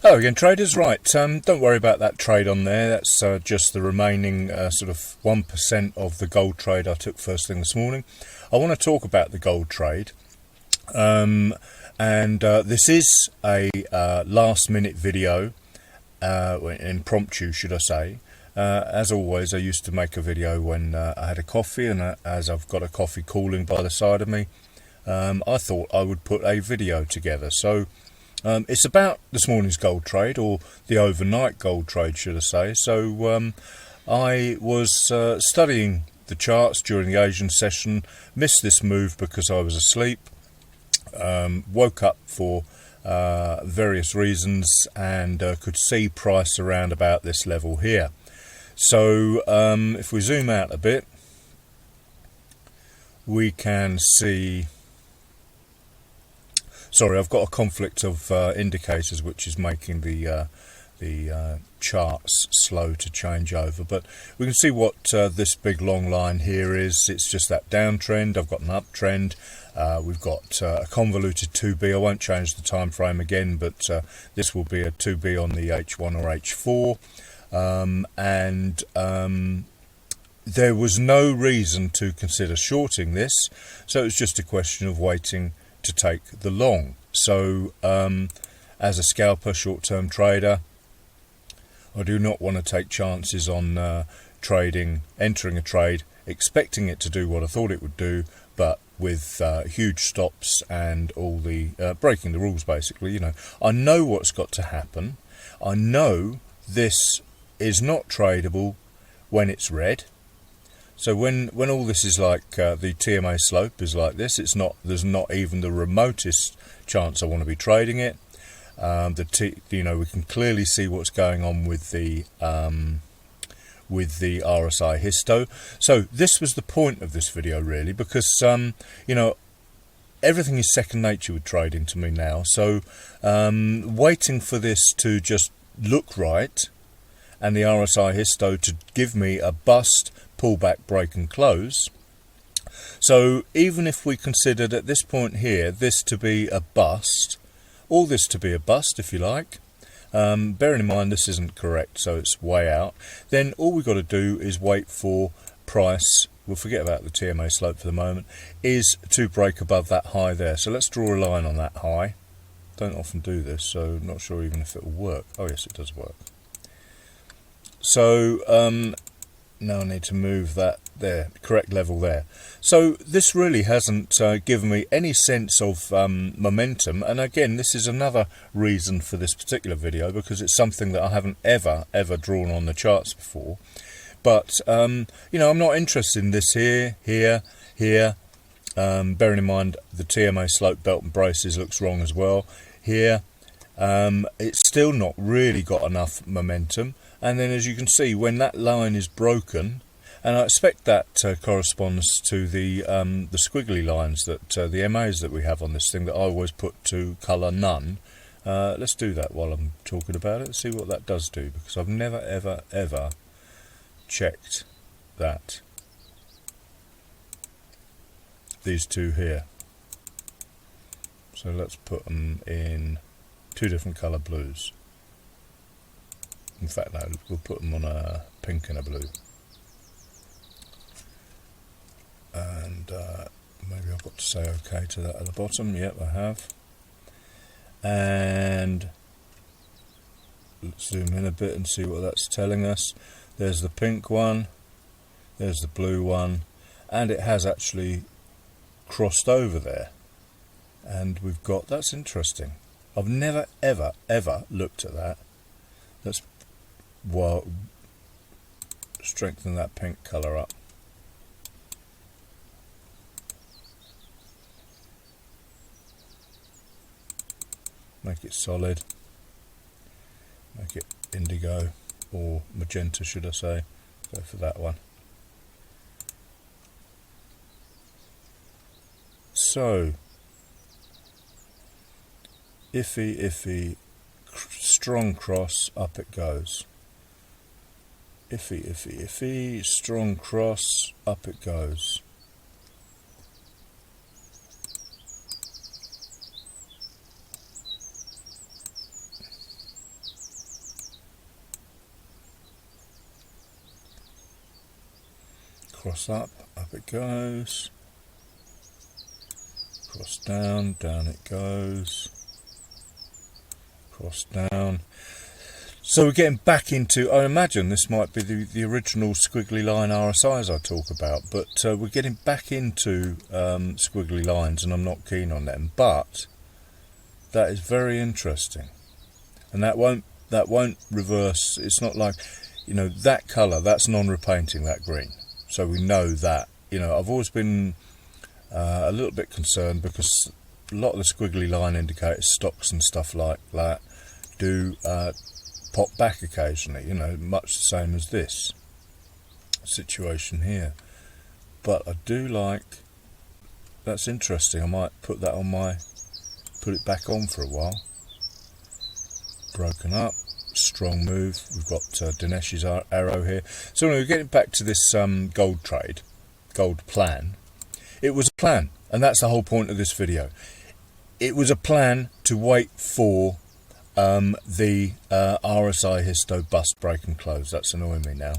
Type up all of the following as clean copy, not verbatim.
Hello again, traders. Right, don't worry about that trade on there. That's just the remaining sort of 1% of the gold trade I took first thing this morning. I want to talk about the gold trade, and this is a last-minute video, impromptu, should I say. As always, I used to make a video when I had a coffee, and as I've got a coffee cooling by the side of me, I thought I would put a video together. So it's about this morning's gold trade, or the overnight gold trade, should I say. So I was studying the charts during the Asian session, missed this move because I was asleep, woke up for various reasons, and could see price around about this level here. So if we zoom out a bit, we can see... Sorry, I've got a conflict of indicators which is making the charts slow to change over. But we can see what this big long line here is. It's just that downtrend. I've got an uptrend. We've got a convoluted 2B. I won't change the time frame again, but this will be a 2B on the H1 or H4. There was no reason to consider shorting this, so it was just a question of waiting to take the long. So as a scalper, short-term trader, I do not want to take chances on entering a trade, expecting it to do what I thought it would do, but with huge stops and all the breaking the rules, basically. You know, I know what's got to happen. I know this is not tradable when it's red. So when all this is like the TMA slope is like this, there's not even the remotest chance I want to be trading it. We can clearly see what's going on with the RSI histo. So this was the point of this video, really, because everything is second nature with trading to me now. So waiting for this to just look right, and the RSI histo to give me a bust, pullback, break and close. So even if we considered at this point here this to be a bust, all this to be a bust if you like, bearing in mind this isn't correct, so it's way out, then all we've got to do is wait for price, we'll forget about the TMA slope for the moment, is to break above that high there. So let's draw a line on that high. Don't often do this, so not sure even if it will work. Oh yes, it does work. So now I need to move that there, correct level there. So this really hasn't given me any sense of momentum, and again this is another reason for this particular video, because it's something that I haven't ever drawn on the charts before. But I'm not interested in this here. Bearing in mind the TMA slope belt and braces looks wrong as well here. It's still not really got enough momentum, and then as you can see, when that line is broken, and I expect that corresponds to the squiggly lines that the MAs that we have on this thing that I always put to colour none. Let's do that while I'm talking about it, see what that does do, because I've never ever checked that. These two here, so let's put them in two different colour blues. In fact, no, we'll put them on a pink and a blue. And maybe I've got to say OK to that at the bottom. Yep, I have. And let's zoom in a bit and see what that's telling us. There's the pink one, there's the blue one, and it has actually crossed over there. And we've got, that's interesting. I've never ever looked at that. Let's strengthen that pink colour up. Make it solid. Make it indigo, or magenta should I say. Go for that one. So iffy, strong cross, up it goes. Iffy, strong cross, up it goes. cross up it goes, cross down it goes, cross down. So we're getting back into, I imagine this might be the original squiggly line RSIs I talk about, but we're getting back into squiggly lines, and I'm not keen on them, but that is very interesting. And that won't reverse. It's not like, you know, that colour, that's non-repainting, that green. So we know that. You know, I've always been a little bit concerned because a lot of the squiggly line indicators, stocks and stuff like that, do pop back occasionally, you know, much the same as this situation here. But I do like, that's interesting. I might put that on put it back on for a while. Broken up, strong move. We've got Dinesh's arrow here. So anyway, we're getting back to this gold trade, gold plan. It was a plan, and that's the whole point of this video. It was a plan to wait for the RSI histo bust, break and close. That's annoying me now.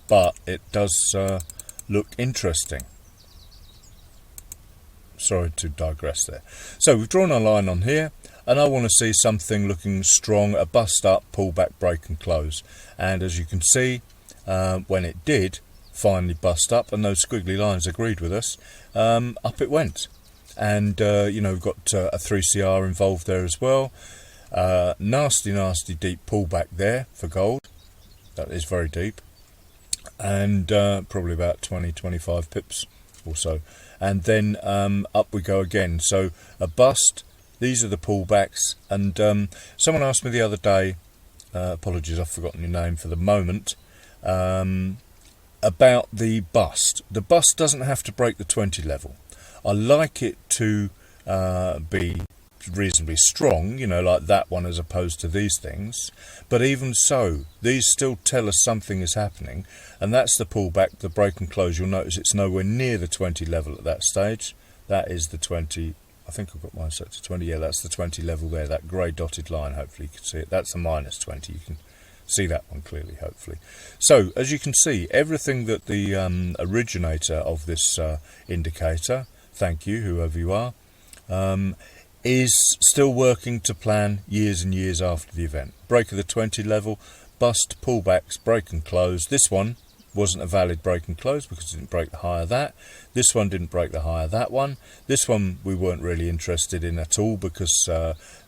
But it does look interesting. Sorry to digress there. So we've drawn a line on here, and I want to see something looking strong, a bust up, pull back, break and close. And as you can see, when it did finally bust up, and those squiggly lines agreed with us, up it went. And you know, we've got a 3CR involved there as well. Nasty deep pullback there for gold. That is very deep, and probably about 20-25 pips or so. And then up we go again. So a bust. These are the pullbacks. And someone asked me the other day, apologies, I've forgotten your name for the moment, about the bust. The bust doesn't have to break the 20 level. I like it to be reasonably strong, you know, like that one, as opposed to these things. But even so, these still tell us something is happening, and that's the pullback, the break and close. You'll notice it's nowhere near the 20 level at that stage. That is the 20. I think I've got mine set to 20. Yeah, that's the 20 level there, that grey dotted line. Hopefully you can see it. That's the minus 20. You can see that one clearly, hopefully. So as you can see, everything that the originator of this indicator, thank you, whoever you are, is still working to plan years and years after the event. Break of the 20 level, bust, pullbacks, break and close. This one wasn't a valid break and close because it didn't break the high of that. This one didn't break the high of that one. This one we weren't really interested in at all because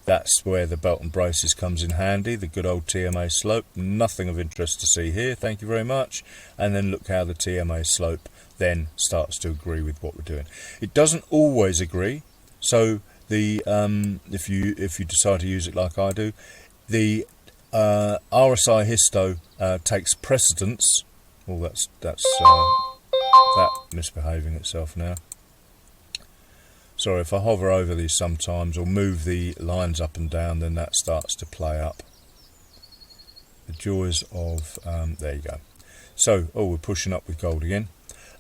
that's where the belt and braces comes in handy, the good old TMA slope. Nothing of interest to see here, thank you very much. And then look how the TMA slope then starts to agree with what we're doing. It doesn't always agree, so the if you decide to use it like I do, the RSI histo takes precedence. Oh, that's that misbehaving itself now. Sorry, if I hover over these sometimes or move the lines up and down, then that starts to play up. The joys of there you go. So, oh, we're pushing up with gold again.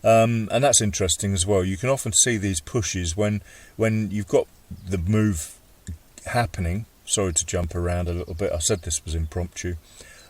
And that's interesting as well. You can often see these pushes when you've got the move happening. Sorry to jump around a little bit. I said this was impromptu.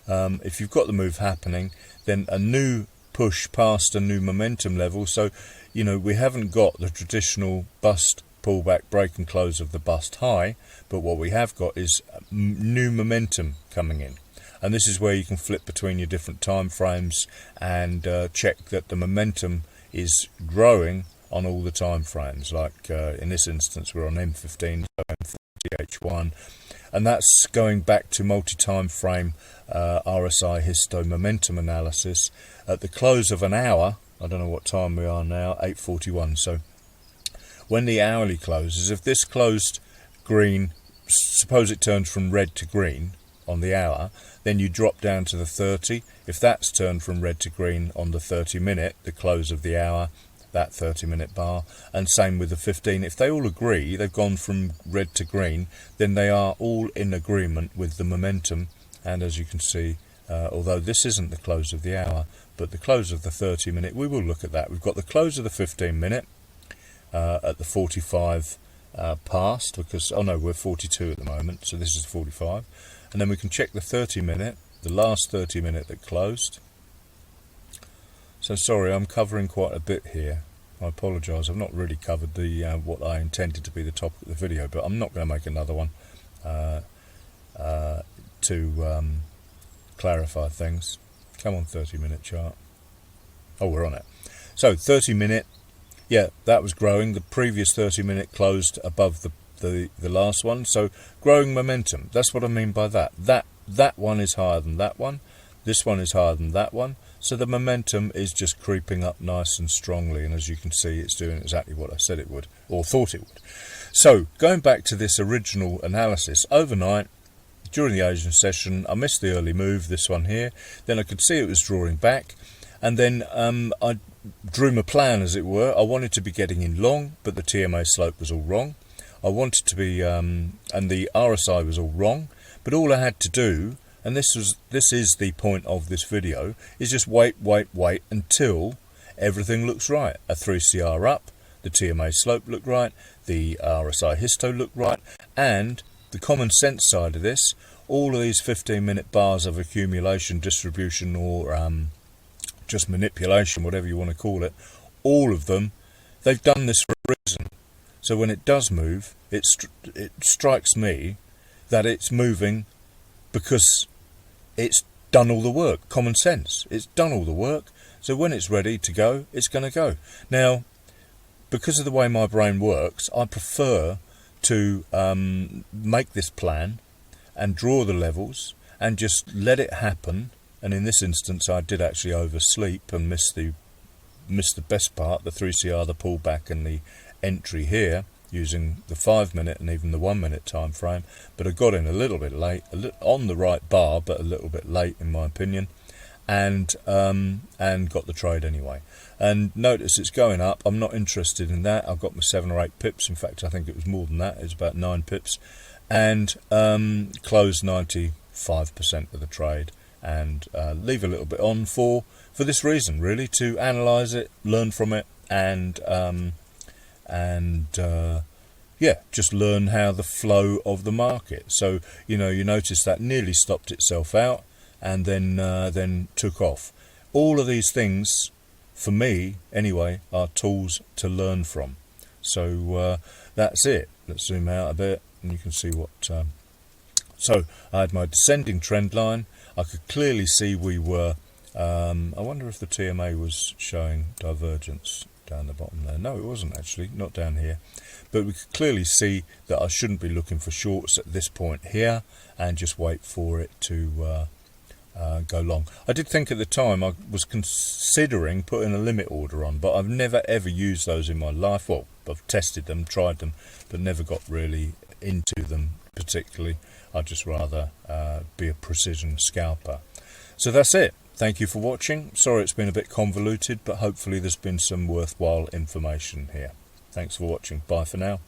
If you've got the move happening, then a new push past a new momentum level. So, you know, we haven't got the traditional bust, pullback, break and close of the bust high, but what we have got is new momentum coming in. And this is where you can flip between your different time frames and check that the momentum is growing on all the time frames. Like in this instance, we're on M15, M30H1, and that's going back to multi-time frame RSI histo momentum analysis at the close of an hour. I don't know what time we are now, 8:41. So when the hourly closes, if this closed green, suppose it turns from red to green on the hour, then you drop down to the 30. If that's turned from red to green on the 30-minute, the close of the hour, that 30-minute bar, and same with the 15. If they all agree, they've gone from red to green, then they are all in agreement with the momentum. And as you can see, although this isn't the close of the hour, but the close of the 30-minute, we will look at that. We've got the close of the 15-minute at the 45 past, because, oh no, we're 42 at the moment, so this is 45. And then we can check the 30-minute the last 30 minute that closed. So sorry, I'm covering quite a bit here. I apologise, I've not really covered the what I intended to be the topic of the video, but I'm not going to make another one to clarify things. Come on, 30-minute chart. Oh, we're on it. So 30-minute, yeah, that was growing. The previous 30-minute closed above the last one, so growing momentum. That's what I mean by that. That one is higher than that one. This one is higher than that one. So the momentum is just creeping up nice and strongly, and as you can see, it's doing exactly what I said it would, or thought it would. So going back to this original analysis, overnight, during the Asian session, I missed the early move, this one here. Then I could see it was drawing back, and then I drew my plan, as it were. I wanted to be getting in long, but the TMA slope was all wrong. I wanted to be, and the RSI was all wrong, but all I had to do, and this is the point of this video, is just wait until everything looks right. A 3CR up, the TMA slope looked right, the RSI histo looked right, and the common sense side of this, all of these 15-minute bars of accumulation, distribution, or just manipulation, whatever you want to call it, all of them, they've done this for a reason. So when it does move, it strikes me that it's moving because it's done all the work. Common sense. It's done all the work. So when it's ready to go, it's going to go. Now, because of the way my brain works, I prefer to make this plan and draw the levels and just let it happen. And in this instance, I did actually oversleep and miss the best part, the 3CR, the pullback, and the entry here, using the 5-minute and even the 1-minute time frame. But I got in a little bit late, on the right bar, but a little bit late in my opinion, and got the trade anyway. And notice it's going up. I'm not interested in that. I've got my 7 or 8 pips. In fact, I think it was more than that. It's about 9 pips, and closed 95% of the trade, and leave a little bit on for this reason, really, to analyze it, learn from it, and yeah, just learn how the flow of the market. So you notice that nearly stopped itself out, and then took off. All of these things, for me anyway, are tools to learn from. So that's it. Let's zoom out a bit, and you can see what. So I had my descending trend line. I could clearly see we were. I wonder if the TMA was showing divergence down the bottom there. No, it wasn't actually, not down here. But we could clearly see that I shouldn't be looking for shorts at this point here, and just wait for it to go long. I did think at the time I was considering putting a limit order on, but I've never ever used those in my life. Well, I've tested them, tried them, but never got really into them particularly. I'd just rather be a precision scalper. So that's it. Thank you for watching. Sorry it's been a bit convoluted, but hopefully there's been some worthwhile information here. Thanks for watching. Bye for now.